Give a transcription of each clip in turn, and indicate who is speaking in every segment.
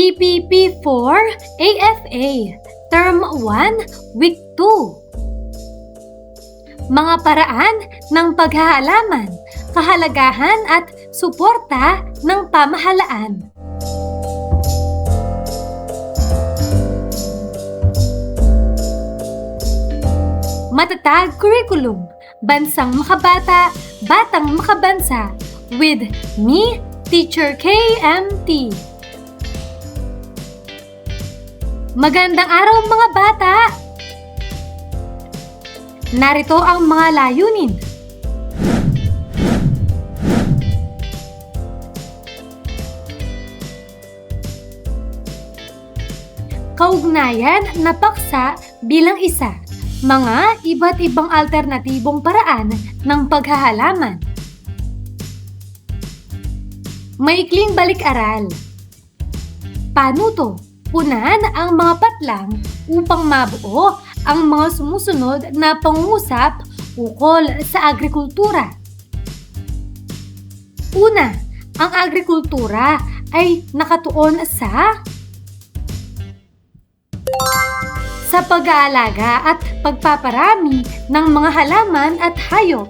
Speaker 1: GPP4 AFA Term 1 Week 2. Mga paraan ng paghahalaman, kahalagahan at suporta ng pamahalaan. Matatag curriculum, bansang makabata, batang makabansa, with me, Teacher KMT. Magandang araw mga bata! Narito ang mga layunin. Kaugnayan na paksa bilang isa. Mga iba't ibang alternatibong paraan ng paghahalaman. Maikling balik-aral. Panuto, punan ang mga patlang upang mabuo ang mga sumusunod na pangungusap ukol sa agrikultura. Una, ang agrikultura ay nakatuon sa pag-aalaga at pagpaparami ng mga halaman at hayop.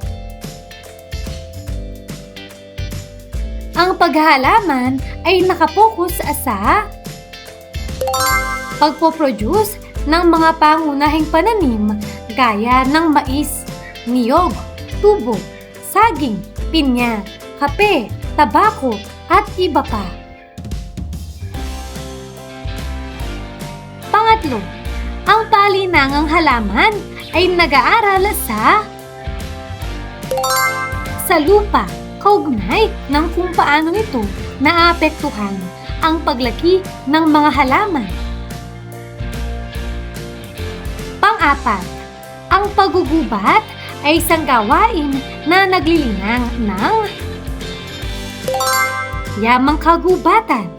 Speaker 1: Ang paghahalaman ay nakapokus sa pagpoproduce ng mga pangunahing pananim gaya ng mais, niyog, tubo, saging, pinya, kape, tabako at iba pa. Pangatlo, ang palinangang halaman ay nag-aaral sa lupa, kaugnay ng kung paano nito naapektuhan ang paglaki ng mga halaman. Pang-apat, ang paggugubat ay isang gawain na naglilinang ng yamang kagubatan.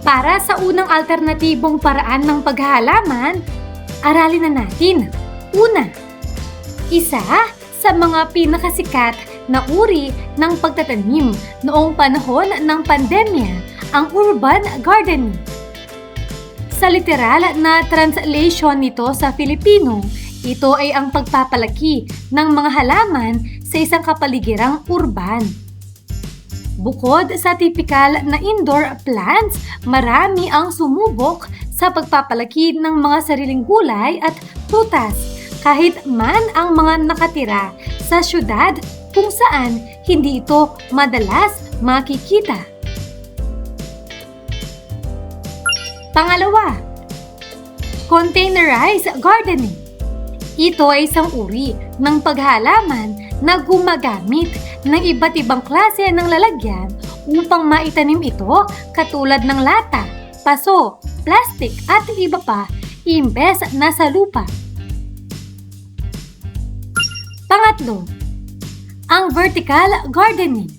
Speaker 1: Para sa unang alternatibong paraan ng paghahalaman, aralin na natin. Una, isa sa mga pinakasikat na uri ng pagtatanim noong panahon ng pandemya, ang urban gardening. Sa literal na translation nito sa Filipino, ito ay ang pagpapalaki ng mga halaman sa isang kapaligirang urban. Bukod sa tipikal na indoor plants, marami ang sumubok sa pagpapalaki ng mga sariling gulay at prutas, kahit man ang mga nakatira sa syudad kung saan hindi ito madalas makikita. Pangalawa, containerized gardening. Ito ay isang uri ng paghalaman na gumagamit ng iba't ibang klase ng lalagyan upang maitanim ito katulad ng lata, paso, plastic at iba pa imbes na sa lupa. Pangatlo, ang vertical gardening.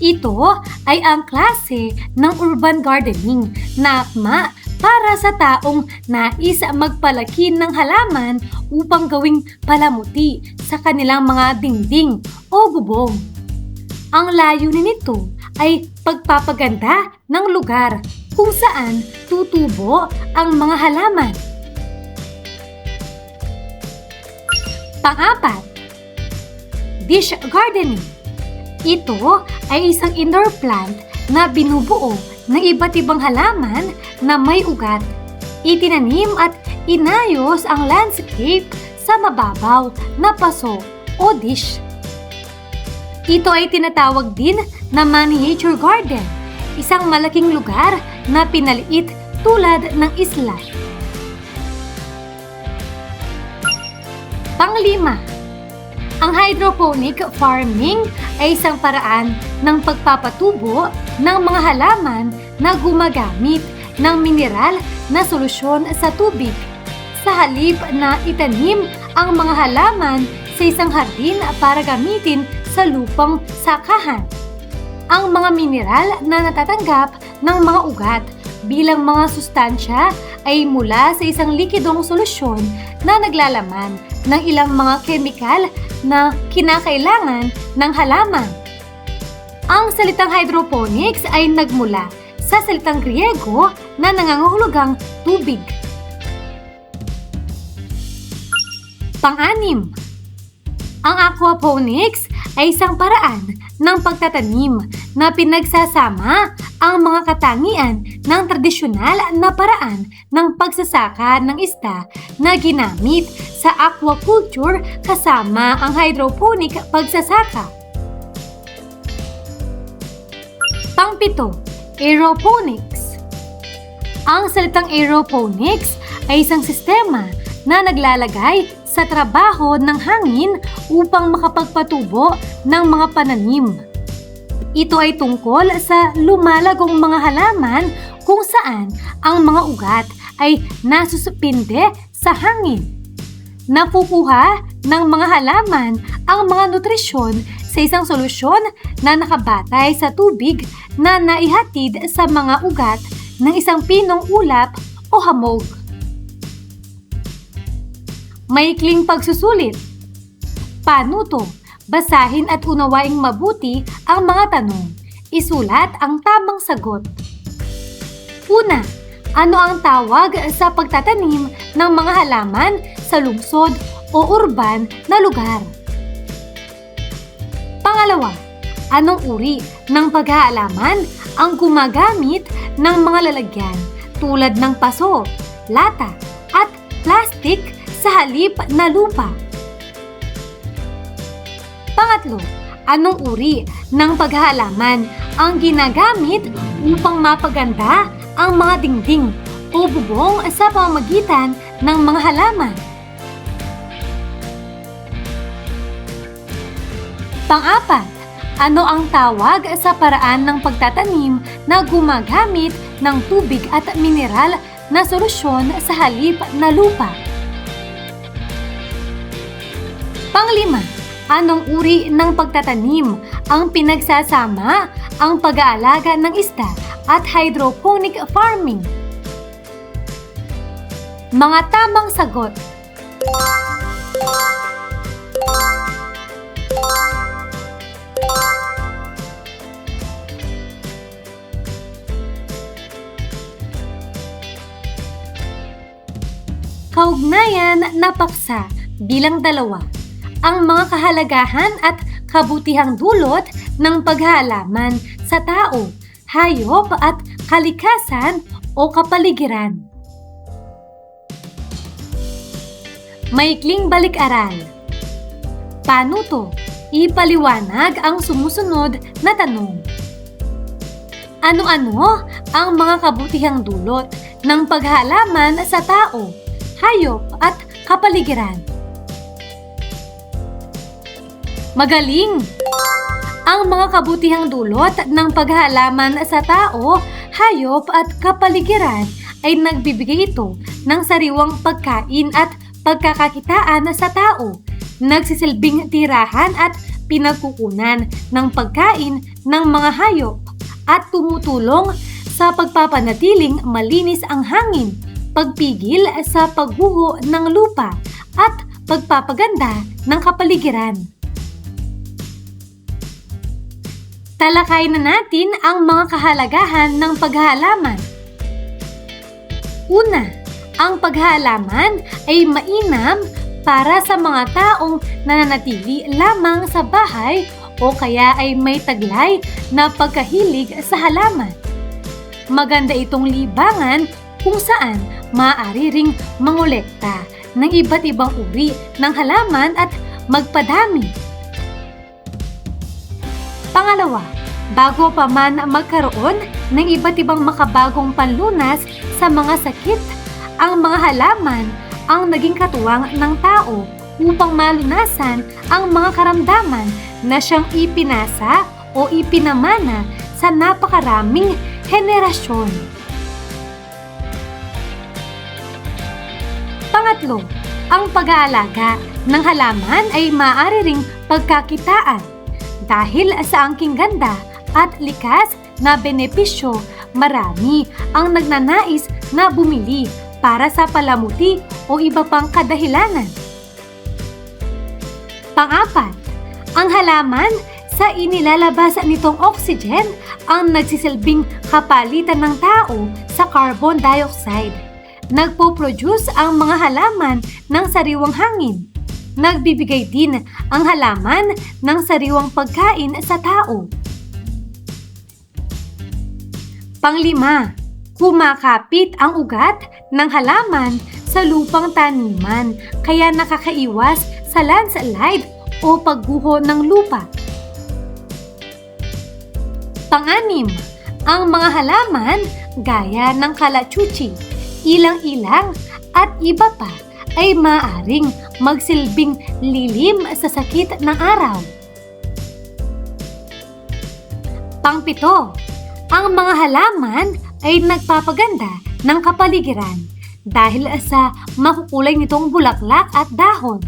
Speaker 1: Ito ay ang klase ng urban gardening na akma para sa taong nais magpalaki ng halaman upang gawing palamuti sa kanilang mga dingding o bubong. Ang layunin nito ay pagpapaganda ng lugar kung saan tutubo ang mga halaman. Pang-apat, dish gardening. Ito ay isang indoor plant na binubuo ng iba't ibang halaman na may ugat. Itinanim at inayos ang landscape sa mababaw na paso o dish. Ito ay tinatawag din na miniature garden, isang malaking lugar na pinaliit tulad ng isla. Panglima, ang hydroponic farming ay isang paraan ng pagpapatubo ng mga halaman na gumagamit ng mineral na solusyon sa tubig. Sa halip na itanim ang mga halaman sa isang hardin para gamitin sa lupang sakahan. Ang mga mineral na natatanggap ng mga ugat bilang mga sustansya ay mula sa isang likidong solusyon na naglalaman ng ilang mga kemikal na kinakailangan ng halaman. Ang salitang hydroponics ay nagmula sa salitang Griego na nangangahulugang tubig. Pang-anim, ang aquaponics ay isang paraan ng pagtatanim na pinagsasama ang mga katangian ng tradisyonal na paraan ng pagsasaka ng isda na ginamit sa aquaculture kasama ang hydroponic pagsasaka. Pang-pito, aeroponics. Ang salitang aeroponics ay isang sistema na naglalagay sa trabaho ng hangin upang makapagpatubo ng mga pananim. Ito ay tungkol sa lumalagong mga halaman kung saan ang mga ugat ay nasuspinde sa hangin. Nakukuha ng mga halaman ang mga nutrisyon sa isang solusyon na nakabatay sa tubig na naihatid sa mga ugat ng isang pinong ulap o hamog. Maikling pagsusulit. Paano to? Basahin at unawaing mabuti ang mga tanong. Isulat ang tamang sagot. Una, ano ang tawag sa pagtatanim ng mga halaman sa lungsod o urban na lugar? Pangalawa, anong uri ng paghaalaman ang gumagamit ng mga lalagyan tulad ng paso, lata, at plastic sa halip na lupa? Pangatlo, anong uri ng paghahalaman ang ginagamit upang mapaganda ang mga dingding o bubong sa pamamagitan ng mga halaman? Pang-apat, ano ang tawag sa paraan ng pagtatanim na gumagamit ng tubig at mineral na solusyon sa halip na lupa? Panglima, anong uri ng pagtatanim ang pinagsasama ang pag-aalaga ng isda at hydroponic farming? Mga tamang sagot. Kaugnayan na paksa bilang 2. Ang mga kahalagahan at kabutihang dulot ng paghahalaman sa tao, hayop at kalikasan o kapaligiran. Maikling balik-aral. Paano to? Ipaliwanag ang sumusunod na tanong. Ano-ano ang mga kabutihang dulot ng paghahalaman sa tao, hayop at kapaligiran? Magaling! Ang mga kabutihang dulot ng paghahalaman sa tao, hayop at kapaligiran ay nagbibigay ito ng sariwang pagkain at pagkakakitaan sa tao, nagsisilbing tirahan at pinagkukunan ng pagkain ng mga hayop at tumutulong sa pagpapanatiling malinis ang hangin, pagpigil sa pagguho ng lupa at pagpapaganda ng kapaligiran. Talakayin na natin ang mga kahalagahan ng paghahalaman. Una, ang paghahalaman ay mainam para sa mga taong nananatili lamang sa bahay o kaya ay may taglay na pagkahilig sa halaman. Maganda itong libangan kung saan maaari ring mangolekta ng iba't ibang uri ng halaman at magpadami. Pangalawa, bago pa man magkaroon ng iba't ibang makabagong panlunas sa mga sakit, ang mga halaman ang naging katuwang ng tao upang malunasan ang mga karamdaman na siyang ipinasa o ipinamana sa napakaraming henerasyon. Pangatlo, ang pag-aalaga ng halaman ay maaari ring pagkakitaan. Dahil sa angking ganda at likas na benepisyo, marami ang nagnanais na bumili para sa palamuti o iba pang kadahilanan. Pang-apat, ang halaman sa inilalabas nitong oxygen ang nagsisilbing kapalitan ng tao sa carbon dioxide. Nagpo-produce ang mga halaman ng sariwang hangin. Nagbibigay din ang halaman ng sariwang pagkain sa tao. Panglima, kumakapit ang ugat ng halaman sa lupang taniman kaya nakakaiwas sa landslide o pagguho ng lupa. Pang-anim, ang mga halaman gaya ng kalachuchi, ilang-ilang at iba pa ay maaaring magsilbing lilim sa sakit ng araw. Pang-pito, ang mga halaman ay nagpapaganda ng kapaligiran dahil sa makukulay nitong bulaklak at dahon.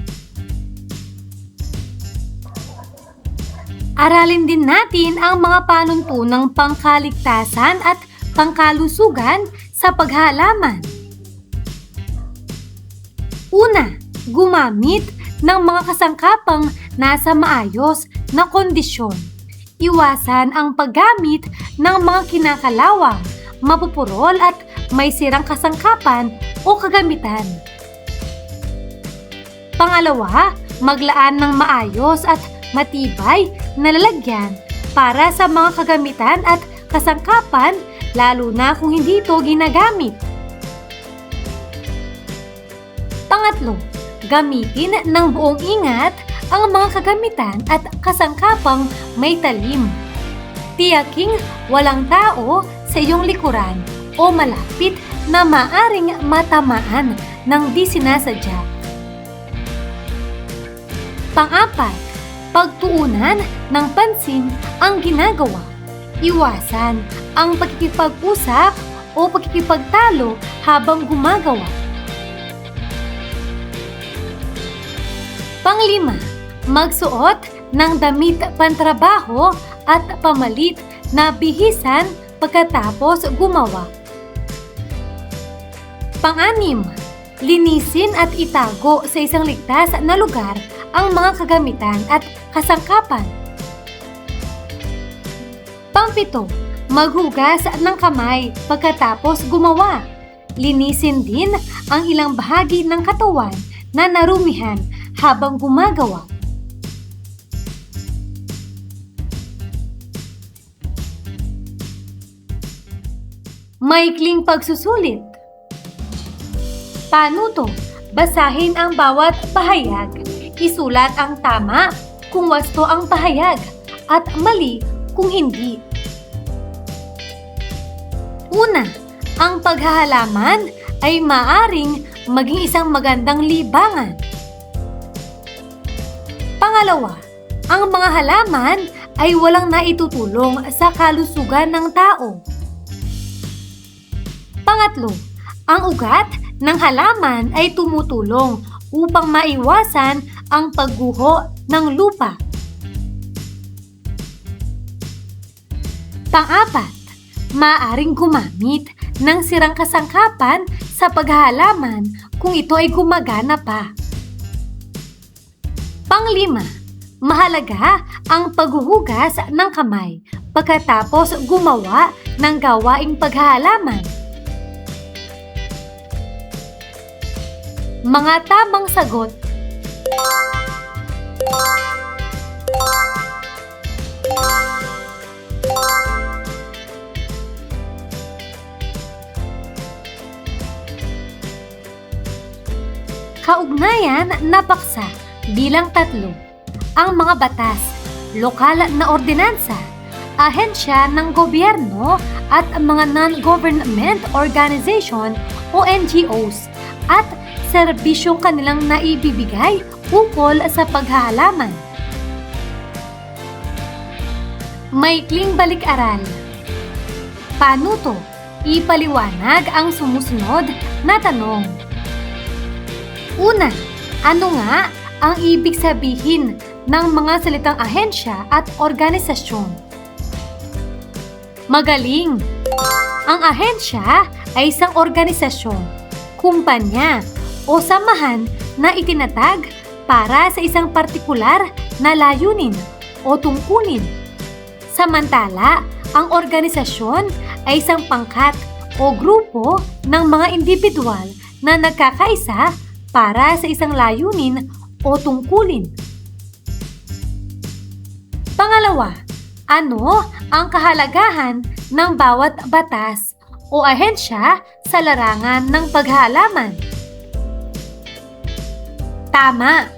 Speaker 1: Aralin din natin ang mga panuntunang pangkaligtasan at pangkalusugan sa paghahalaman. Una, gumamit ng mga kasangkapang nasa maayos na kondisyon. Iwasan ang paggamit ng mga kinakalawang, mapupurol at may sirang kasangkapan o kagamitan. Pangalawa, maglaan ng maayos at matibay na lalagyan para sa mga kagamitan at kasangkapan lalo na kung hindi ito ginagamit. Pangatlo, gamitin ng buong ingat ang mga kagamitan at kasangkapang may talim. Tiyaking walang tao sa iyong likuran o malapit na maaring matamaan ng di sinasadya. Pang-apat, pagtuunan ng pansin ang ginagawa. Iwasan ang pagkikipag-usap o pagkikipagtalo habang gumagawa. Panglima, magsuot ng damit pantrabaho at pamalit na bihisan pagkatapos gumawa. Pang-anim, linisin at itago sa isang ligtas na lugar ang mga kagamitan at kasangkapan. Pang-pito, maghugas ng kamay pagkatapos gumawa. Linisin din ang ilang bahagi ng katawan na narumihan habang gumagawa. Maikling pagsusulit. Paano to? Basahin ang bawat pahayag. Isulat ang tama kung wasto ang pahayag at mali kung hindi. Una, ang paghahalaman ay maaring maging isang magandang libangan. Pangalawa, ang mga halaman ay walang naitutulong sa kalusugan ng tao. Pangatlo, ang ugat ng halaman ay tumutulong upang maiwasan ang pagguho ng lupa. Pang-apat, maaaring gumamit ng sirang kasangkapan sa paghahalaman kung ito ay gumagana pa. Panglima, mahalaga ang paghuhugas ng kamay pagkatapos gumawa ng gawaing paghahalaman. Mga tamang sagot. Kaugnayan na paksa bilang 3. Ang mga batas, lokal na ordinansa, ahensya ng gobyerno at mga non-government organization o NGOs at serbisyong kanilang naibibigay ukol sa paghahalaman. Maikling balik-aral. Paano to? Ipaliwanag ang sumusunod na tanong. Una, ano nga ang ibig sabihin ng mga salitang ahensya at organisasyon? Magaling! Ang ahensya ay isang organisasyon, kumpanya o samahan na itinatag para sa isang partikular na layunin o tungkulin. Samantala, ang organisasyon ay isang pangkat o grupo ng mga individual na nagkakaisa para sa isang layunin o tungkulin. Pangalawa, ano ang kahalagahan ng bawat batas o ahensya sa larangan ng paghahalaman? Tama!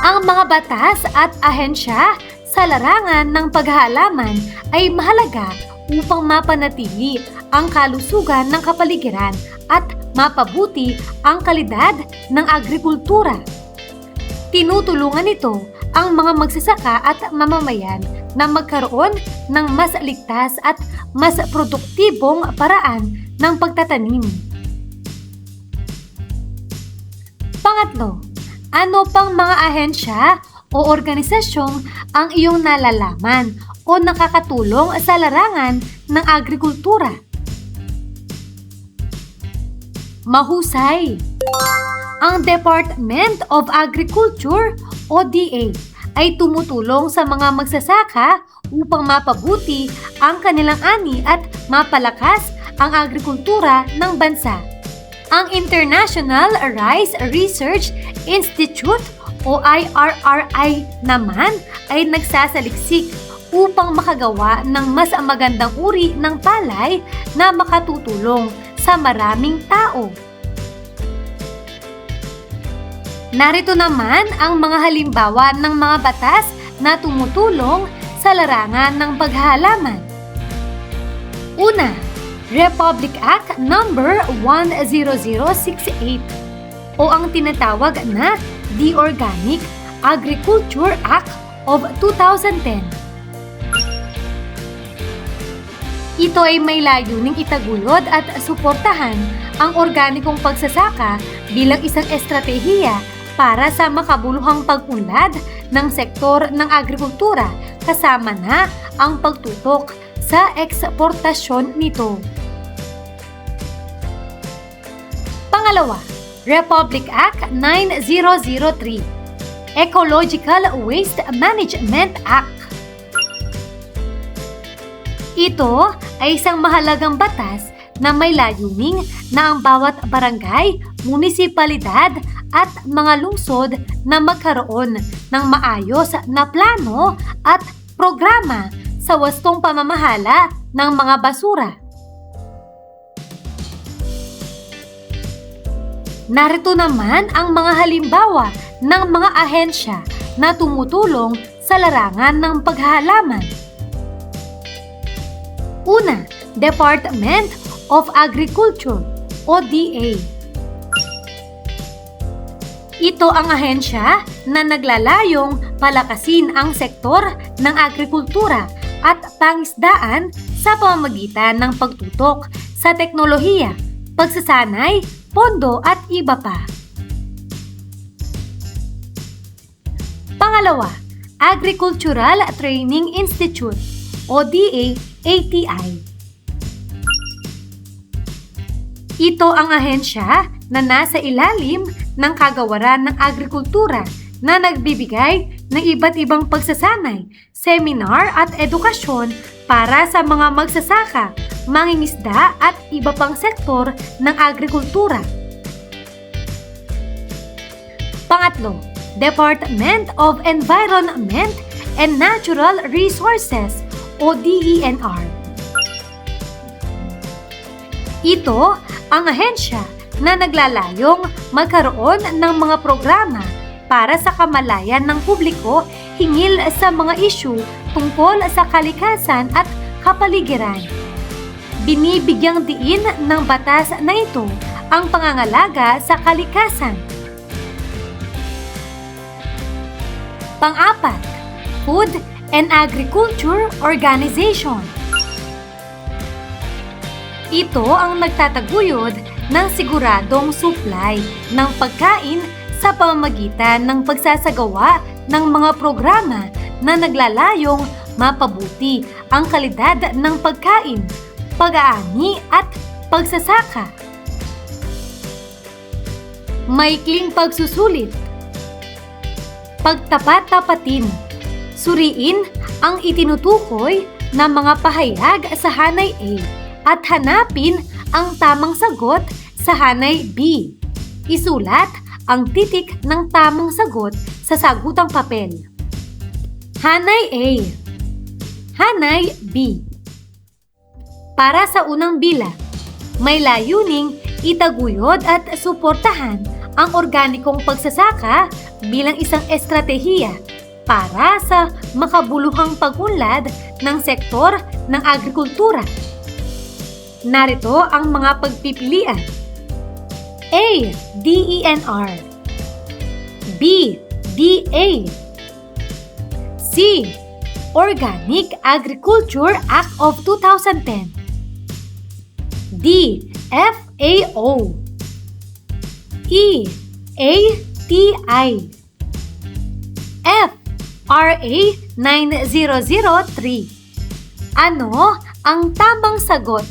Speaker 1: Ang mga batas at ahensya sa larangan ng paghahalaman ay mahalaga upang mapanatili ang kalusugan ng kapaligiran at mapabuti ang kalidad ng agrikultura. Tinutulungan ito ang mga magsasaka at mamamayan na magkaroon ng mas ligtas at mas produktibong paraan ng pagtatanim. Pangatlo, ano pang mga ahensya o organisasyong ang iyong nalalaman o nakakatulong sa larangan ng agrikultura? Mahusay! Ang Department of Agriculture o DA ay tumutulong sa mga magsasaka upang mapabuti ang kanilang ani at mapalakas ang agrikultura ng bansa. Ang International Rice Research Institute o IRRI naman ay nagsasaliksik upang makagawa ng mas magandang uri ng palay na makatutulong sa maraming tao. Narito naman ang mga halimbawa ng mga batas na tumutulong sa larangan ng paghahalaman. Una, Republic Act No. 10068 o ang tinatawag na The Organic Agriculture Act of 2010. Ito ay may layuning itaguyod at suportahan ang organikong pagsasaka bilang isang estratehiya para sa makabuluhang pag-unlad ng sektor ng agrikultura kasama na ang pagtutok sa eksportasyon nito. Pangalawa, Republic Act 9003, Ecological Waste Management Act. Ito ay isang mahalagang batas na may layuning na ang bawat barangay, munisipalidad at mga lungsod na magkaroon ng maayos na plano at programa sa wastong pamamahala ng mga basura. Narito naman ang mga halimbawa ng mga ahensya na tumutulong sa larangan ng paghahalaman. Una, Department of Agriculture o DA. Ito ang ahensya na naglalayong palakasin ang sektor ng agrikultura at pangisdaan sa pamamagitan ng pagtutok sa teknolohiya, pagsasanay, pondo at iba pa. Pangalawa, Agricultural Training Institute o DA-ATI. Ito ang ahensya na nasa ilalim ng kagawaran ng agrikultura na nagbibigay ng iba't ibang pagsasanay, seminar at edukasyon para sa mga magsasaka, mangingisda at iba pang sektor ng agrikultura. Pangatlo, Department of Environment and Natural Resources o DENR. Ito ang ahensya na naglalayong magkaroon ng mga programa para sa kamalayan ng publiko hinggil sa mga isyu tungkol sa kalikasan at kapaligiran. Binibigyang diin ng batas na ito ang pangangalaga sa kalikasan. Pang-apat, Food and Agriculture Organization. Ito ang nagtataguyod ng siguradong supply ng pagkain sa pamamagitan ng pagsasagawa ng mga programa na naglalayong mapabuti ang kalidad ng pagkain, pag-aani at pagsasaka. Maikling pagsusulit, pagtapat-tapatin, Suriin ang itinutukoy na mga pahayag sa hanay A at hanapin ang tamang sagot sa hanay B. Isulat ang titik ng tamang sagot sa sagutang papel. Hanay A. Hanay B. Para sa unang bilang, may layuning itaguyod at suportahan ang organikong pagsasaka bilang isang estratehiya para sa makabuluhang pag-unlad ng sektor ng agrikultura. Narito ang mga pagpipilian. A. DENR. B. DA. C. Organic Agriculture Act of 2010. D. FAO. E. ATI. F. RA 9003. Ano ang tamang sagot?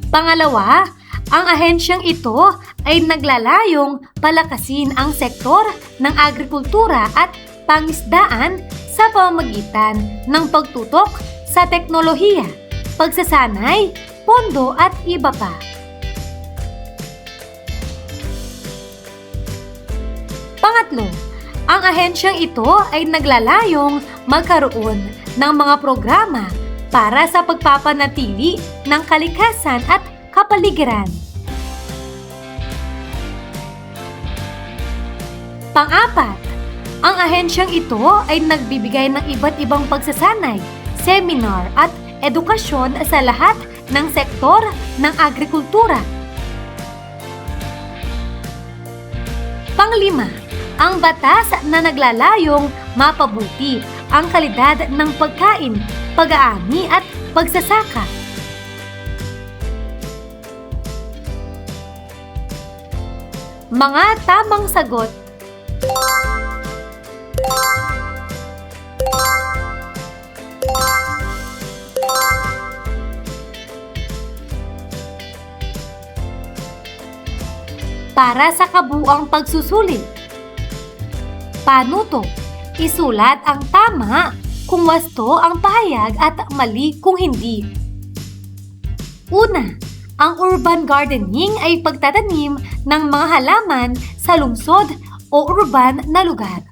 Speaker 1: Pangalawa, ang ahensyang ito ay naglalayong palakasin ang sektor ng agrikultura at pangisdaan sa pamamagitan ng pagtutok sa teknolohiya, pagsasanay, pondo at iba pa. Pangatlo, ang ahensyang ito ay naglalayong magkaroon ng mga programa para sa pagpapanatili ng kalikasan at kapaligiran. Pang-apat, ang ahensyang ito ay nagbibigay ng iba't ibang pagsasanay, seminar at edukasyon sa lahat ng sektor ng agrikultura. Panglima, ang batas na naglalayong mapabuti ang kalidad ng pagkain, pag-aani at pagsasaka. Mga tamang sagot. Para sa kabuuang pagsusulit. Panuto. Isulat ang tama kung wasto ang pahayag at mali kung hindi. Una, ang urban gardening ay pagtatanim ng mga halaman sa lungsod o urban na lugar.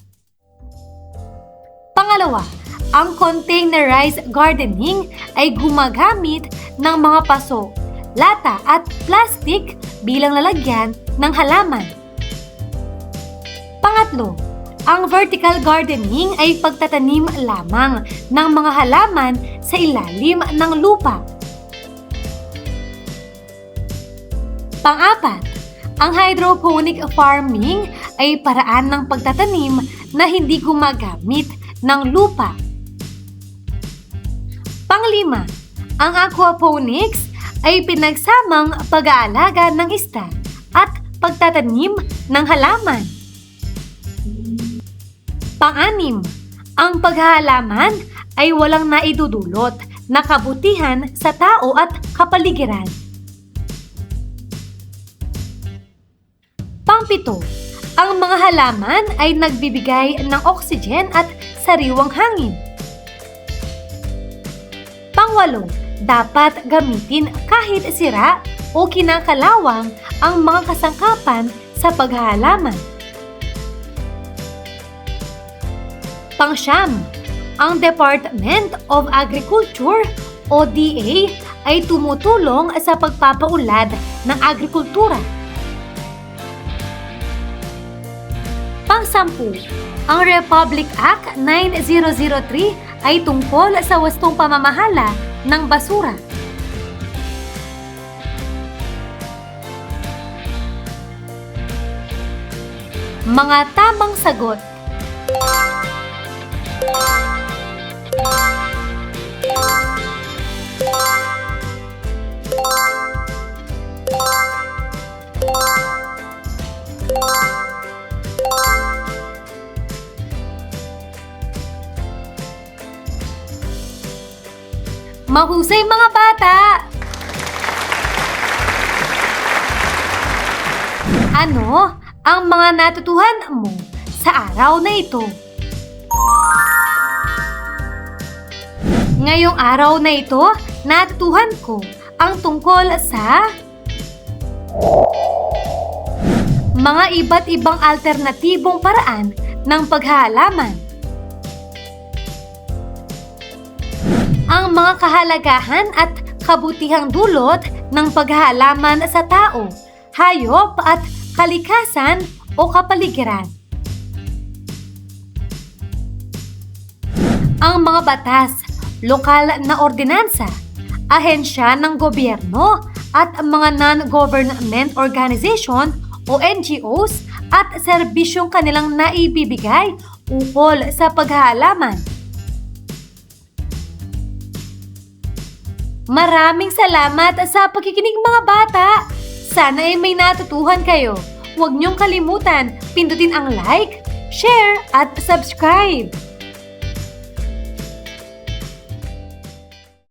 Speaker 1: Pangalawa, ang containerized gardening ay gumagamit ng mga paso, lata at plastic bilang lalagyan ng halaman. Pangatlo, ang vertical gardening ay pagtatanim lamang ng mga halaman sa ilalim ng lupa. Pang-apat, ang hydroponic farming ay paraan ng pagtatanim na hindi gumagamit ng lupa. Panglima, ang aquaponics ay pinagsamang pag-aalaga ng isda at pagtatanim ng halaman. Pang-anim, ang paghahalaman ay walang naidudulot na kabutihan sa tao at kapaligiran. Pang-pito, ang mga halaman ay nagbibigay ng oxygen at sariwang hangin. Pang-walo, dapat gamitin kahit sira o kinakalawang ang mga kasangkapan sa paghahalaman. Pang-siyam, ang Department of Agriculture o DA ay tumutulong sa pagpapaunlad ng agrikultura. Pang-sampu, ang Republic Act 9003 ay tungkol sa wastong pamamahala ng basura. Mga tamang sagot. Mahusay mga bata! Ano ang mga natutuhan mo sa araw na ito. Ngayong araw na ito, natutuhan ko ang tungkol sa mga iba't ibang alternatibong paraan ng paghahalaman. Ang mga kahalagahan at kabutihang dulot ng paghahalaman sa tao, hayop at kalikasan o kapaligiran. Ang mga batas, lokal na ordinansa, ahensya ng gobyerno at mga non-government organization o NGOs at serbisyong kanilang naibibigay ukol sa paghahalaman. Maraming salamat sa pakikinig mga bata! Sana ay may natutuhan kayo. Huwag niyong kalimutan, pindutin ang like, share at subscribe.